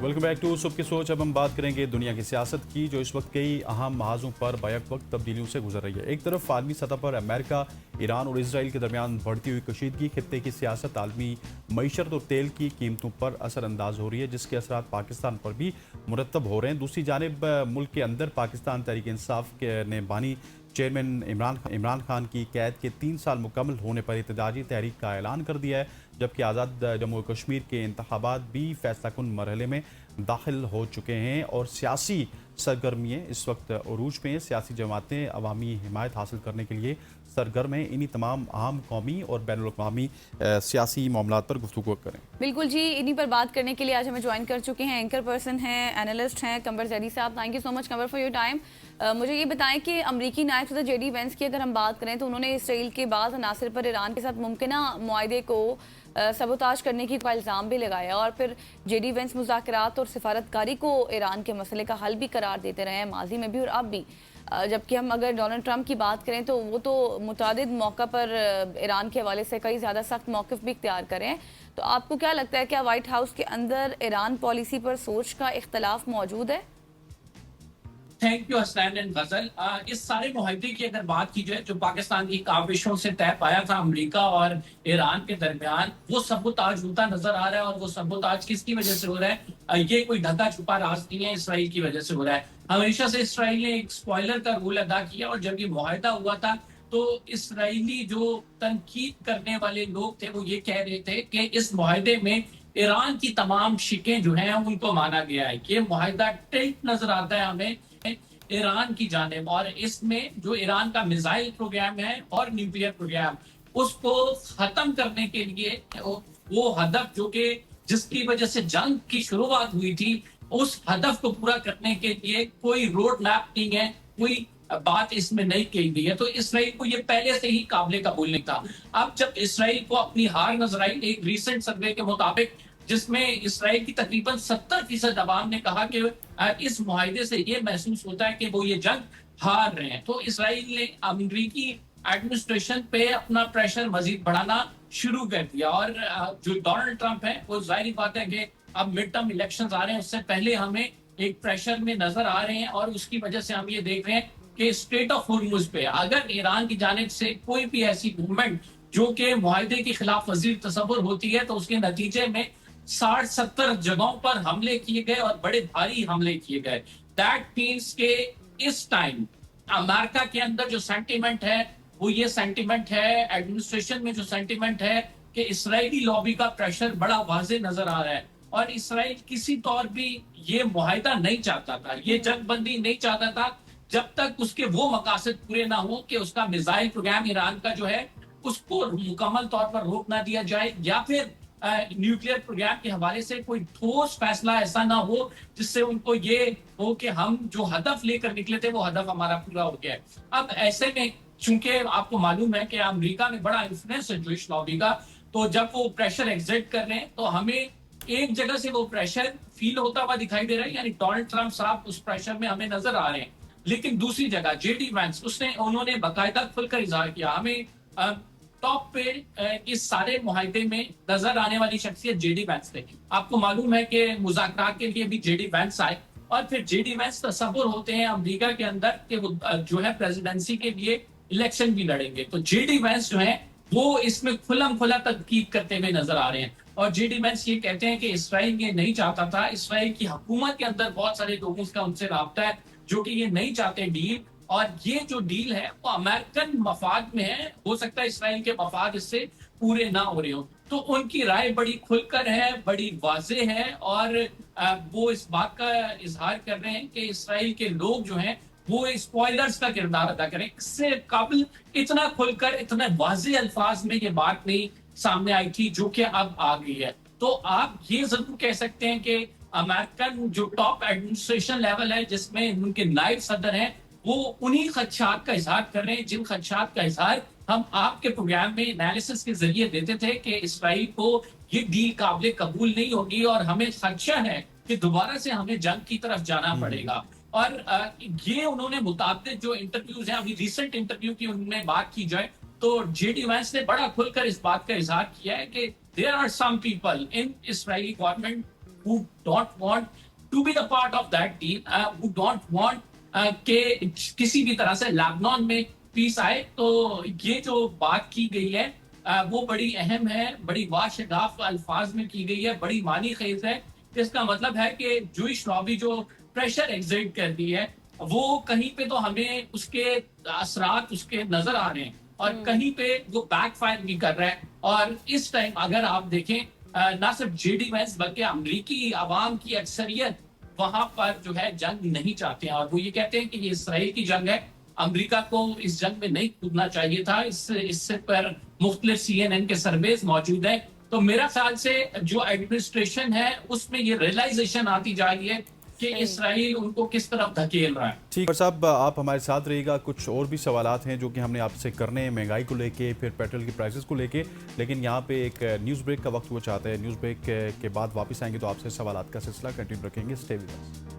Welcome back to सुबह की सोच। अब हम बात करेंगे दुनिया की सियासत की, जो इस वक्त कई अहम महाजों पर बैक वक्त तब्दीलियों से गुजर रही है। एक तरफ आलमी सतह पर अमेरिका, ईरान और इसराइल के दरमियान बढ़ती हुई कशीदगी खित्ते की सियासत आलमी मईशत और तेल की कीमतों पर असरअंदाज हो रही है, जिसके असरात पाकिस्तान पर भी मुरतब हो रहे हैं। दूसरी जानिब मुल्क के अंदर पाकिस्तान तहरीक इंसाफ के ने बानी चेयरमैन इमरान खान की कैद के 3 साल मुकम्मल होने पर एहतजाजी तहरीक का ऐलान कर दिया है, जबकि आज़ाद जम्मू कश्मीर के इंतखाबात भी फैसला कुन मरहले में दाखिल हो चुके हैं और सियासी सरगर्मियाँ इस वक्त अरूज पे हैं। सियासी जमातें अवामी हिमायत हासिल करने के लिए सरगर्म हैं। इन्हीं तमाम अहम कौमी और बैनुल अक़वामी सियासी मामलात पर गुफ्तगू करें। बिल्कुल जी, इन्हीं पर बात करने के लिए आज हमें ज्वाइन कर चुके हैं एंकर पर्सन हैं, एनालिस्ट हैं कंवर जैदी साहब। Thank you so much Kanwar for your time. मुझे ये बताएं कि अमरीकी नायब सदर जेडी वेंस की अगर हम बात करें तो उन्होंने इसराइल के बाद अनासर पर ईरान के साथ मुमकिना मुआहदे को सबोताज करने की का इल्ज़ाम भी लगाया और फिर जेडी वेंस मुज़ाकरात और सिफारतकारी को ईरान के मसले का हल भी करार देते रहे हैं, माजी में भी और अब भी। जबकि हम अगर डोनाल्ड ट्रंप की बात करें तो वो तो मुतादिद मौका पर ईरान के हवाले से कई ज़्यादा सख्त मौक़िफ़ भी इख्तियार करें। तो आपको क्या लगता है, क्या वाइट हाउस के अंदर ईरान पॉलिसी पर सोच का इख्तलाफ मौजूद है? थैंक यू हसनैन एंड गजल। इस सारे मुआहदे की अगर बात की जाए जो पाकिस्तान की काविशों से तय पाया था अमेरिका और ईरान के दरमियान, वो सबूताज होता नजर आ रहा है। और वो सबूताज किसकी वजह से हो रहा है? ये कोई ढका छुपा राज नहीं है, इसराइल की वजह से हो रहा है। हमेशा से इसराइल ने एक स्पॉइलर का रोल अदा किया और जब ये मुआहदा हुआ था तो इसराइली जो तनकीद करने वाले लोग थे वो ये कह रहे थे कि इस मुआहदे में ईरान की तमाम शिकें जो हैं उनको माना गया है। ये मुआहदा टिल्ट नजर आता है हमें ईरान की जानिब, और इसमें जो ईरान का मिसाइल प्रोग्राम है और न्यूक्लियर प्रोग्राम, उसको खत्म करने के लिए वो हदफ जो कि जिसकी वजह से जंग की शुरुआत हुई थी, उस हदफ को पूरा करने के लिए कोई रोड मैप नहीं है, कोई बात इसमें नहीं कही गई है। तो इसराइल को ये पहले से ही काबिल कबूल नहीं था। अब जब इसराइल को अपनी हार नजर आई, एक रीसेंट सर्वे के मुताबिक जिसमें इसराइल की तकरीबन 70% अवाम ने कहा कि इस मुआहदे से ये महसूस होता है कि वो ये जंग हार रहे हैं, तो इसराइल ने अमेरिकी एडमिनिस्ट्रेशन पे अपना प्रेशर मजीद बढ़ाना शुरू कर दिया। और जो डोनाल्ड ट्रंप है वो जाहिर बात है कि अब मिड टर्म इलेक्शन आ रहे हैं, उससे पहले हमें एक प्रेशर में नजर आ रहे हैं और उसकी वजह से हम ये देख रहे हैं कि स्ट्रेट ऑफ हॉर्मुज पे अगर ईरान की जानिब से कोई भी ऐसी मूवमेंट जो कि मुआहदे के खिलाफ वजीर तसव्वुर होती है, तो उसके नतीजे में 60-70 जगहों पर हमले किए गए और बड़े भारी हमले किए गए। दैट मीन्स के इस टाइम अमेरिका के अंदर जो सेंटीमेंट है वो ये सेंटीमेंट है, एडमिनिस्ट्रेशन में जो सेंटीमेंट है कि इसराइली लॉबी का प्रेशर बड़ा वाजे नजर आ रहा है और इसराइल किसी तौर भी ये मुआहदा नहीं चाहता था, ये जंगबंदी नहीं चाहता था जब तक उसके वो मकासद पूरे ना हो कि उसका मिसाइल प्रोग्राम ईरान का जो है उसको मुकम्मल तौर पर रोक ना दिया जाए, या फिर न्यूक्लियर प्रोग्राम के हवाले से कोई ठोस फैसला ऐसा ना हो जिससे उनको ये हो कि हम जो हदफ लेकर निकले थे वो हदफ हमारा पूरा हो गया है। अब ऐसे में चूंकि आपको मालूम है कि अमेरिका में बड़ा इन्फ्लुएंस है जूइश लॉबी का, तो जब वो प्रेशर एग्जर्ट कर रहे हैं तो हमें एक जगह से वो प्रेशर फील होता हुआ दिखाई दे रहा है, यानी डोनाल्ड ट्रंप साहब उस प्रेशर में हमें नजर आ रहे हैं। लेकिन दूसरी जगह जेडी वैंस उन्होंने बाकायदा खुलकर इजहार किया। हमें टॉप पे इस सारे मुआहदे में नजर आने वाली शख्सियत जेडी वैंस थे। आपको मालूम है कि मुज़ाकरात के लिए भी जेडी वैंस आए और फिर जेडी वैंस तसव्वुर होते हैं अमेरिका के अंदर कि वो जो है प्रेसिडेंसी के लिए इलेक्शन भी लड़ेंगे। तो जेडी वैंस जो है वो इसमें खुलम खुला तनकीद करते हुए नजर आ रहे हैं और जेडी वैंस ये कहते हैं कि इसराइल ये नहीं चाहता था, इसराइल की हुकूमत के अंदर बहुत सारे लोगों का उनसे राब्ता है जो कि ये नहीं चाहते डील, और ये जो डील है वो अमेरिकन मफाद में है। हो सकता है इसराइल के मफाद इससे पूरे ना हो रहे हो। तो उनकी राय बड़ी खुलकर है, बड़ी वाजे है और वो इस बात का इजहार कर रहे हैं कि इसराइल के लोग जो हैं वो स्पॉयलर्स का किरदार अदा करें। इससे काबिल इतना खुलकर इतने वाजे अल्फाज में ये बात नहीं सामने आई थी जो कि अब आ गई है। तो आप ये जरूर कह सकते हैं कि अमेरिकन जो टॉप एडमिनिस्ट्रेशन लेवल है जिसमें उनके नायब सदर हैं वो उन्हीं खदशात का इजहार कर रहे हैं जिन खदशात का इजहार हम आपके प्रोग्राम में एनालिसिस के जरिए देते थे कि इसराइल को ये डील काबिल कबूल नहीं होगी और हमें खदशा है कि दोबारा से हमें जंग की तरफ जाना पड़ेगा। और ये उन्होंने मुताबिक जो इंटरव्यूज हैं, अभी रिसेंट इंटरव्यू की उनमें बात की जाए तो जेडी वैंस ने बड़ा खुलकर इस बात का इजहार किया है कि there are some people in Israeli government who don't want to be the part of that deal, who don't want कि किसी भी तरह से लेबनान में पीस आए। तो ये जो बात की गई है वो बड़ी अहम है, बड़ी वाशगाफ अल्फाज में की गई है, बड़ी मानी खेज है। इसका मतलब है कि जूइश लॉबी जो प्रेशर एग्जिट कर दी है वो कहीं पे तो हमें उसके असरात उसके नजर आ रहे हैं और कहीं पे वो बैकफायर भी कर रहा है। और इस टाइम अगर आप देखें ना सिर्फ जेडी वेंस बल्कि अमरीकी आवाम की अक्सरियत वहां पर जो है जंग नहीं चाहते हैं और वो ये कहते हैं कि ये इसराइल की जंग है, अमेरिका को इस जंग में नहीं कूदना चाहिए था। इससे पर मुख्तलिफ CNN के सर्वेज मौजूद है। तो मेरा ख्याल से जो एडमिनिस्ट्रेशन है उसमें ये रियलाइजेशन आती जा रही है कि इसराइल उनको किस तरफ धकेल रहा है। ठीक है साहब, आप हमारे साथ रहिएगा। कुछ और भी सवालात हैं जो कि हमने आपसे करने हैं, महंगाई को लेके, फिर पेट्रोल की प्राइसेस को लेके, लेकिन यहाँ पे एक न्यूज़ ब्रेक का वक्त हुआ चाहते हैं। न्यूज़ ब्रेक के बाद वापस आएंगे तो आपसे सवालात का सिलसिला कंटिन्यू रखेंगे। Stay with us.